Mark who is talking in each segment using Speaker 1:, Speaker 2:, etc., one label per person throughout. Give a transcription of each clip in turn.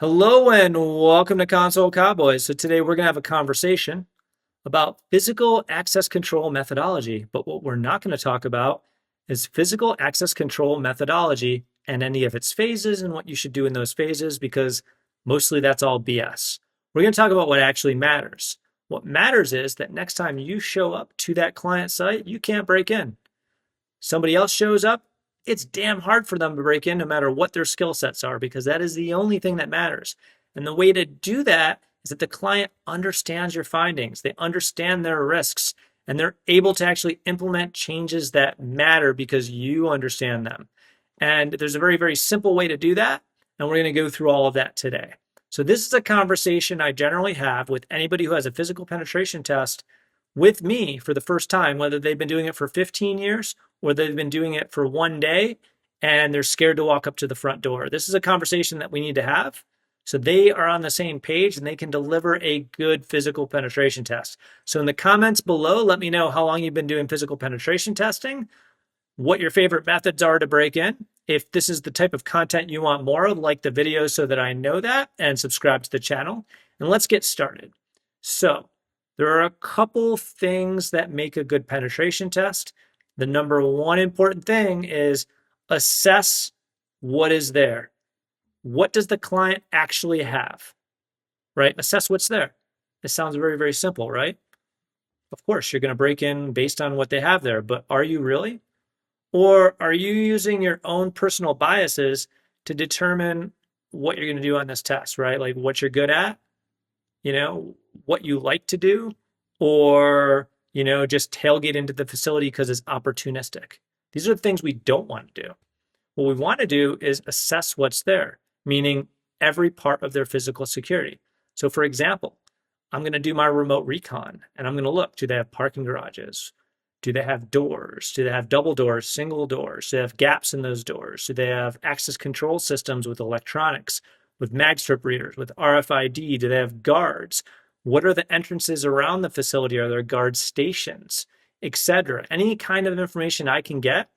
Speaker 1: Hello and welcome to Console Cowboys. So today we're going to have a conversation about physical access control methodology. But what we're not going to talk about is physical access control methodology and any of its phases and what you should do in those phases, because mostly that's all BS. We're going to talk about what actually matters. What matters is that next time you show up to that client site, you can't break in. Somebody else shows up, it's damn hard for them to break in no matter what their skill sets are, because that is the only thing that matters. And the way to do that is that the client understands your findings, they understand their risks, and they're able to actually implement changes that matter because you understand them. And there's a very, very simple way to do that. And we're going to go through all of that today. So this is a conversation I generally have with anybody who has a physical penetration test with me for the first time, whether they've been doing it for 15 years or they've been doing it for one day and they're scared to walk up to the front door. This is a conversation that we need to have so they are on the same page and they can deliver a good physical penetration test. So in the comments below, let me know how long you've been doing physical penetration testing, what your favorite methods are to break in. If this is the type of content you want more of, like the video so that I know that, and subscribe to the channel. And let's get started. So there are a couple things that make a good penetration test. The number one important thing is assess what is there. What does the client actually have, right? Assess what's there. It sounds very, very simple, right? Of course, you're going to break in based on what they have there, but are you really? Or are you using your own personal biases to determine what you're going to do on this test, right? Like what you're good at, what you like to do, or, just tailgate into the facility because it's opportunistic. These are the things we don't want to do. What we want to do is assess what's there, meaning every part of their physical security. So for example, I'm going to do my remote recon and I'm going to look, do they have parking garages? Do they have doors? Do they have double doors, single doors? Do they have gaps in those doors? Do they have access control systems with electronics, with mag strip readers, with RFID? Do they have guards? What are the entrances around the facility? Are there guard stations, etc.? Any kind of information I can get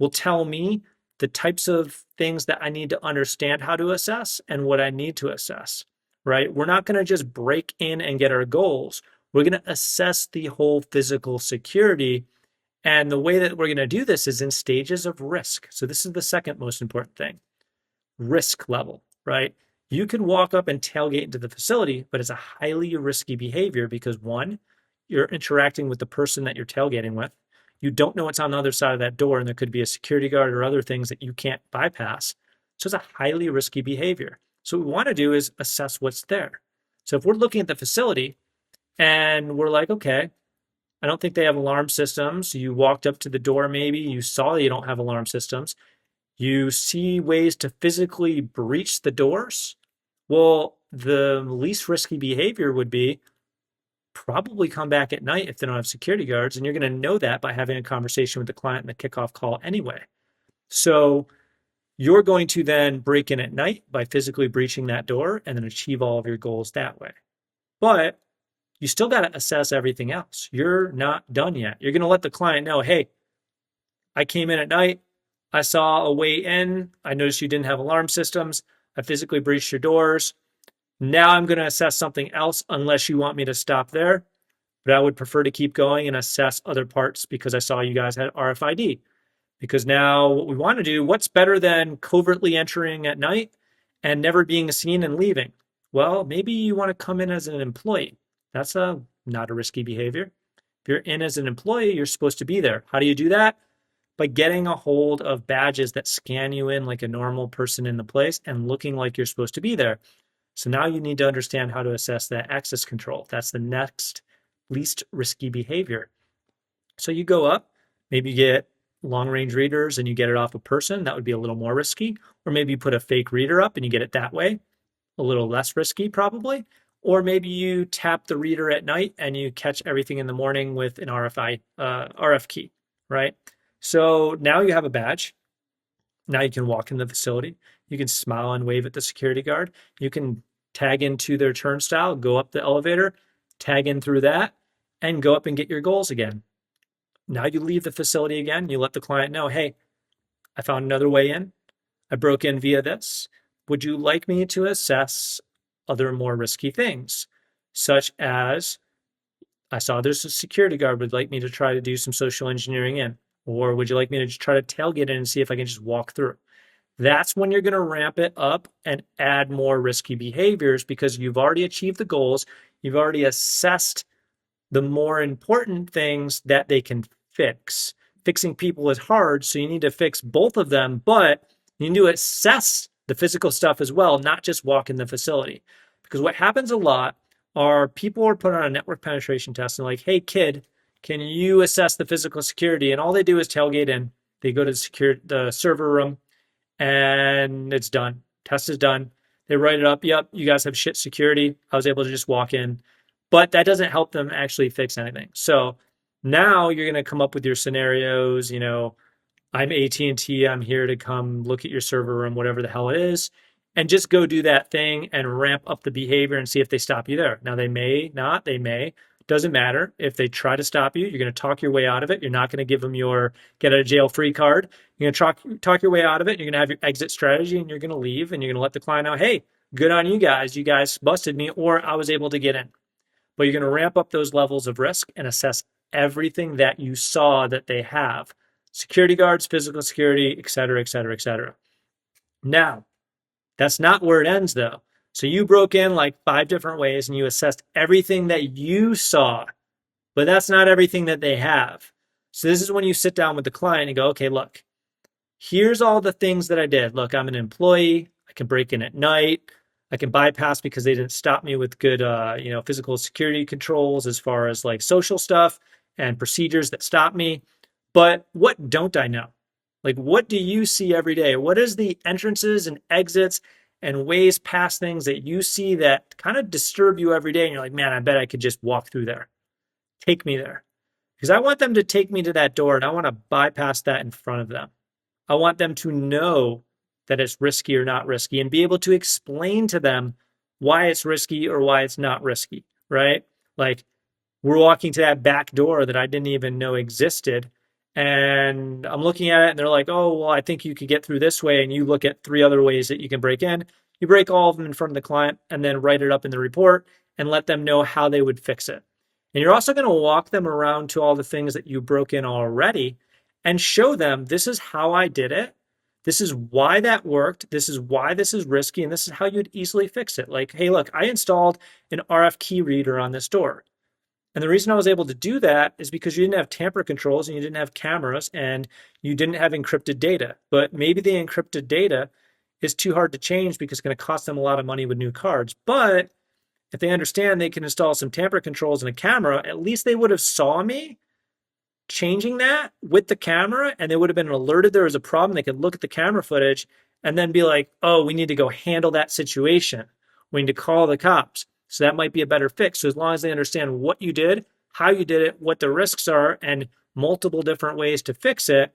Speaker 1: will tell me the types of things that I need to understand how to assess and what I need to assess, right? We're not going to just break in and get our goals. We're going to assess the whole physical security. And the way that we're going to do this is in stages of risk. So this is the second most important thing, risk level, right? You can walk up and tailgate into the facility, but it's a highly risky behavior because one, you're interacting with the person that you're tailgating with. You don't know what's on the other side of that door, and there could be a security guard or other things that you can't bypass. So it's a highly risky behavior. So what we want to do is assess what's there. So if we're looking at the facility and we're like, okay, I don't think they have alarm systems. You walked up to the door, maybe you saw you don't have alarm systems. You see ways to physically breach the doors. Well, the least risky behavior would be probably come back at night if they don't have security guards. And you're going to know that by having a conversation with the client in the kickoff call anyway. So you're going to then break in at night by physically breaching that door and then achieve all of your goals that way. But you still got to assess everything else. You're not done yet. You're going to let the client know, hey, I came in at night. I saw a way in. I noticed you didn't have alarm systems. I physically breached your doors. Now I'm going to assess something else unless you want me to stop there. But I would prefer to keep going and assess other parts because I saw you guys had RFID. Because now what we want to do, what's better than covertly entering at night and never being seen and leaving? Well, maybe you want to come in as an employee. That's not a risky behavior. If you're in as an employee, you're supposed to be there. How do you do that? By getting a hold of badges that scan you in like a normal person in the place and looking like you're supposed to be there. So now you need to understand how to assess that access control. That's the next least risky behavior. So you go up, maybe you get long range readers and you get it off a person. That would be a little more risky. Or maybe you put a fake reader up and you get it that way. A little less risky probably. Or maybe you tap the reader at night and you catch everything in the morning with an RF key, right? So now you have a badge. Now you can walk in the facility. You can smile and wave at the security guard. You can tag into their turnstile, go up the elevator, tag in through that, and go up and get your goals again. Now you leave the facility again. You let the client know, hey, I found another way in. I broke in via this. would you like me to assess other more risky things, such as I saw there's a security guard would like me to try to do some social engineering in, or would you like me to try to tailgate in and see if I can just walk through? That's when you're going to ramp it up and add more risky behaviors because you've already achieved the goals. You've already assessed the more important things that they can fix. Fixing people is hard, so you need to fix both of them, but you need to assess the physical stuff as well, not just walk in the facility. Because what happens a lot are people are put on a network penetration test and like, hey kid, can you assess the physical security? And all they do is tailgate in. They go to the server room and it's done. Test is done. They write it up. Yep, you guys have shit security. I was able to just walk in. But that doesn't help them actually fix anything. So now you're going to come up with your scenarios, I'm AT&T, I'm here to come look at your server room, whatever the hell it is, and just go do that thing and ramp up the behavior and see if they stop you there. Now they may not, they may. Doesn't matter. If they try to stop you, you're going to talk your way out of it. You're not going to give them your get out of jail free card. You're going to talk your way out of it. You're going to have your exit strategy and you're going to leave and you're going to let the client know, hey, good on you guys. You guys busted me or I was able to get in. But you're going to ramp up those levels of risk and assess everything that you saw that they have. Security guards, physical security, et cetera, et cetera, et cetera. Now, that's not where it ends though. So you broke in like 5 different ways and you assessed everything that you saw, but that's not everything that they have. So this is when you sit down with the client and go, okay, look, here's all the things that I did. Look, I'm an employee. I can break in at night. I can bypass because they didn't stop me with good, physical security controls as far as like social stuff and procedures that stop me. But what don't I know? Like, what do you see every day? What is the entrances and exits and ways past things that you see that kind of disturb you every day? And you're like, man, I bet I could just walk through there. Take me there. Because I want them to take me to that door and I want to bypass that in front of them. I want them to know that it's risky or not risky and be able to explain to them why it's risky or why it's not risky, right? Like we're walking to that back door that I didn't even know existed. And I'm looking at it and they're like, oh, well, I think you could get through this way. And you look at 3 other ways that you can break in. You break all of them in front of the client and then write it up in the report and let them know how they would fix it. And you're also going to walk them around to all the things that you broke in already and show them this is how I did it. This is why that worked. This is why this is risky. And this is how you'd easily fix it. Like, hey, look, I installed an RF key reader on this door. And the reason I was able to do that is because you didn't have tamper controls and you didn't have cameras and you didn't have encrypted data. But maybe the encrypted data is too hard to change because it's going to cost them a lot of money with new cards. But if they understand they can install some tamper controls and a camera, at least they would have saw me changing that with the camera and they would have been alerted there was a problem. They could look at the camera footage and then be like, oh, we need to go handle that situation. We need to call the cops. So that might be a better fix. So as long as they understand what you did, how you did it, what the risks are, and multiple different ways to fix it,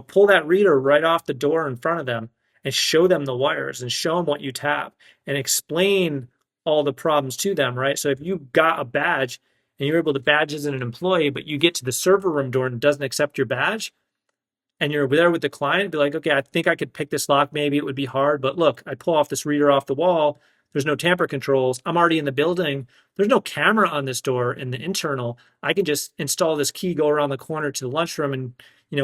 Speaker 1: pull that reader right off the door in front of them and show them the wires and show them what you tap and explain all the problems to them, right? So if you got a badge and you're able to badge as an employee, but you get to the server room door and it doesn't accept your badge, and you're there with the client, be like, okay, I think I could pick this lock. Maybe it would be hard, but look, I pull off this reader off the wall. There's no tamper controls. I'm already in the building. There's no camera on this door in the internal. I can just install this key, go around the corner to the lunchroom and,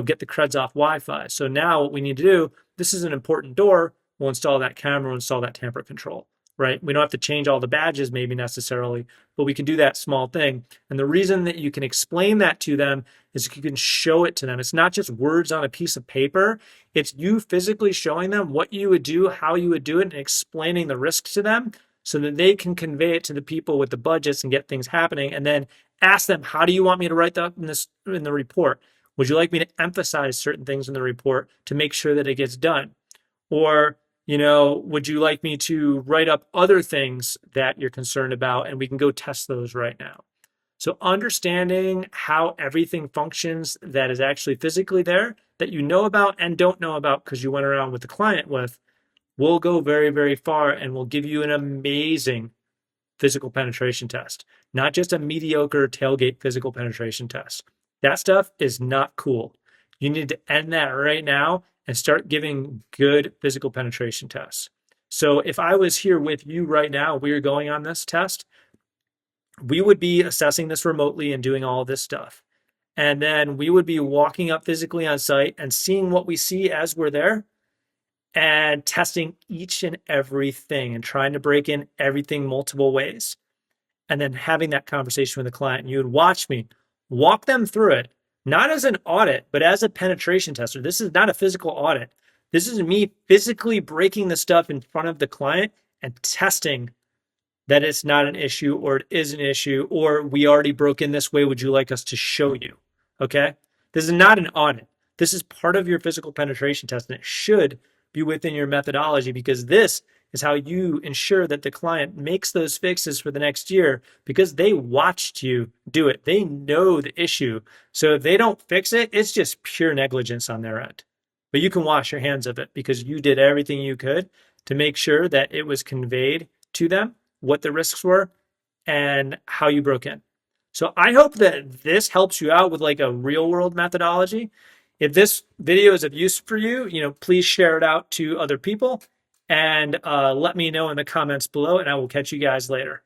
Speaker 1: get the creds off Wi-Fi. So now what we need to do, this is an important door. We'll install that camera, we'll install that tamper control, right? We don't have to change all the badges maybe necessarily, but we can do that small thing. And the reason that you can explain that to them is you can show it to them. It's not just words on a piece of paper. It's you physically showing them what you would do, how you would do it, and explaining the risks to them so that they can convey it to the people with the budgets and get things happening. And then ask them, how do you want me to write that in the report? Would you like me to emphasize certain things in the report to make sure that it gets done? Or would you like me to write up other things that you're concerned about and we can go test those right now? So understanding how everything functions that is actually physically there that you know about and don't know about because you went around with the client with will go very, very far and will give you an amazing physical penetration test, not just a mediocre tailgate physical penetration test. That stuff is not cool. You need to end that right now and start giving good physical penetration tests. So if I was here with you right now, we were going on this test, we would be assessing this remotely and doing all of this stuff. And then we would be walking up physically on site and seeing what we see as we're there and testing each and everything and trying to break in everything multiple ways. And then having that conversation with the client. And you would watch me walk them through it, not as an audit, but as a penetration tester. This is not a physical audit. This is me physically breaking the stuff in front of the client and testing that it's not an issue or it is an issue, or we already broke in this way. Would you like us to show you? Okay. This is not an audit. This is part of your physical penetration test, and it should be within your methodology, because this is how you ensure that the client makes those fixes for the next year, because they watched you do it. They know the issue. So if they don't fix it, it's just pure negligence on their end. But you can wash your hands of it because you did everything you could to make sure that it was conveyed to them what the risks were and how you broke in. So I hope that this helps you out with like a real world methodology. If this video is of use for you, please share it out to other people and let me know in the comments below, and I will catch you guys later.